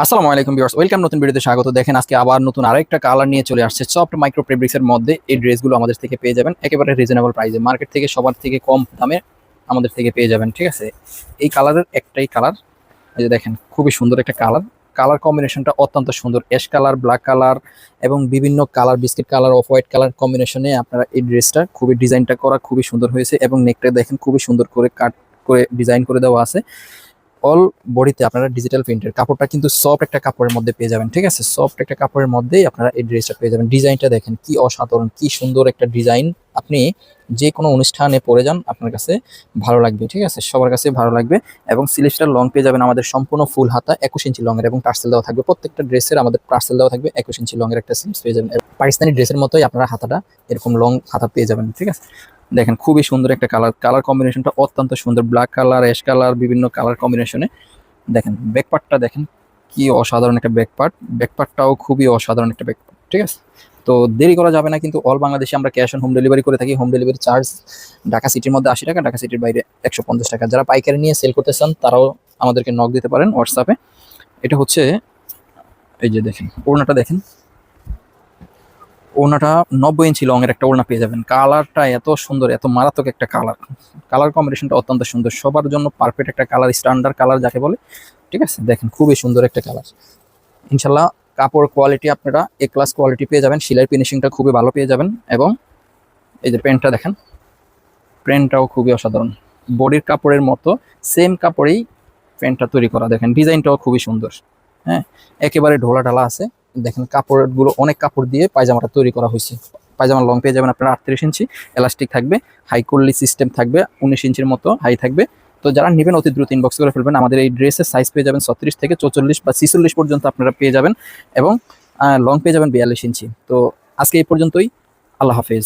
আসসালামু আলাইকুম viewers, welcome নতুন ভিডিওতে স্বাগত। দেখেন আজকে আবার নতুন আরেকটা কালার নিয়ে চলে আসছে সফট মাইক্রো ফেব্রিক্সের মধ্যে। এই ড্রেসগুলো আমাদের থেকে পেয়ে যাবেন একেবারে রিজনেবল প্রাইসে, মার্কেট থেকে সবার থেকে কম দামে আমাদের থেকে পেয়ে যাবেন। ঠিক আছে, এই কালারের একটাই কালার, এই যে দেখেন খুবই সুন্দর একটা কালার। কালার কম্বিনেশনটা অত্যন্ত সুন্দর, অ্যাশ কালার, ব্ল্যাক কালার এবং বিভিন্ন colour, biscuit colour, off white colour কম্বিনেশনে আপনারা এই ড্রেসটা খুবই ডিজাইনটা করা খুবই সুন্দর হয়েছে এবং নেকটা দেখেন খুবই সুন্দর করে কাট করে ডিজাইন করে দেওয়া আছে। অল বডিতে আপনারা ডিজিটাল প্রিন্টের কাপড়টা কিন্তু সফট একটা কাপড়ের মধ্যে পেয়ে যাবেন। ঠিক আছে, সফট একটা কাপড়ের মধ্যেই আপনারা এই ড্রেসটা পেয়ে যাবেন। ডিজাইনটা দেখেন কি অসাধারণ, কি সুন্দর একটা ডিজাইন। আপনি যে কোনো অনুষ্ঠানে পরে যান, আপনার কাছে ভালো লাগবে। ঠিক আছে, সবার কাছে ভালো লাগবে। এবং স্লিভসটা লং পেয়ে যাবেন আমাদের সম্পূর্ণ ফুল হাতা 21 ইঞ্চি লংয়ের এবং টার্সেল দেওয়া থাকবে। প্রত্যেকটা ড্রেসের আমাদের টার্সেল দেওয়া থাকবে 21 ইঞ্চি লংয়ের একটা স্লিভস পেয়ে যাবেন। পাকিস্তানি ড্রেসের মতোই আপনারা হাতাটা এরকম লং হাতা পেয়ে যাবেন। ঠিক আছে, দেখেন খুবই সুন্দর একটা কালার, কালার কম্বিনেশনটা অত্যন্ত সুন্দর, ব্ল্যাক কালার, অ্যাশ কালার, বিভিন্ন কালার কম্বিনেশনে। দেখেন ব্যাকপার্টটা দেখেন কি অসাধারণ একটা ব্যাকপার্ট, ব্যাকপার্টটাও খুবই অসাধারণ একটা ব্যাকপার্ট। ঠিক আছে, তো দেরি করা যাবে না, কিন্তু অল বাংলাদেশে আমরা ক্যাশ অন হোম ডেলিভারি করে থাকি। হোম ডেলিভারি চার্জ ঢাকা সিটির মধ্যে 80 টাকা, ঢাকা সিটির বাইরে 150 টাকা। যারা পাইকারি নিয়ে সেল করতে চান তারাও আমাদেরকে নক দিতে পারেন হোয়াটসঅ্যাপে। এটা হচ্ছে, এই যে দেখেন ওড়নাটা দেখেন, ওড়নাটা 90 ইঞ্চি লংয়ের একটা ওড়না পেয়ে যাবেন। কালারটা এত সুন্দর, এত মারাত্মক একটা কালার, কালার কম্বিনেশনটা অত্যন্ত সুন্দর, সবার জন্য পারফেক্ট একটা কালার, স্ট্যান্ডার্ড কালার যাকে বলে। ঠিক আছে, দেখেন খুবই সুন্দর একটা কালার। ইনশাল্লাহ কাপড় কোয়ালিটি আপনারা এ ক্লাস কোয়ালিটি পেয়ে যাবেন, সেলাই ফিনিশিংটা খুবই ভালো পেয়ে যাবেন। এবং এই যে প্যান্টটা দেখেন, প্যান্টটাও খুবই অসাধারণ, বডির কাপড়ের মতো সেম কাপড়েই প্যান্টটা তৈরি করা। দেখেন ডিজাইনটাও খুবই সুন্দর, হ্যাঁ একেবারে ঢোলা ঢালা আছে। দেখেন কাপড়গুলো অনেক কাপড় দিয়ে পায়জামাটা তৈরি করা হয়েছে। পায়জামার লং পেয়ে যাবেন আপনারা 38 ইঞ্চি, এলাস্টিক থাকবে, হাই কুল্লি সিস্টেম থাকবে, 19 ইঞ্চির মতো হাই থাকবে। তো যারা নেবেন অতি দ্রুত ইনবক্স করে ফেলবেন। আমাদের এই ড্রেসের সাইজ পেয়ে যাবেন 36 থেকে 44 বা 46 পর্যন্ত আপনারা পেয়ে যাবেন এবং লং পেয়ে যাবেন 42 ইঞ্চি। তো আজকে এই পর্যন্তই, আল্লাহ হাফেজ।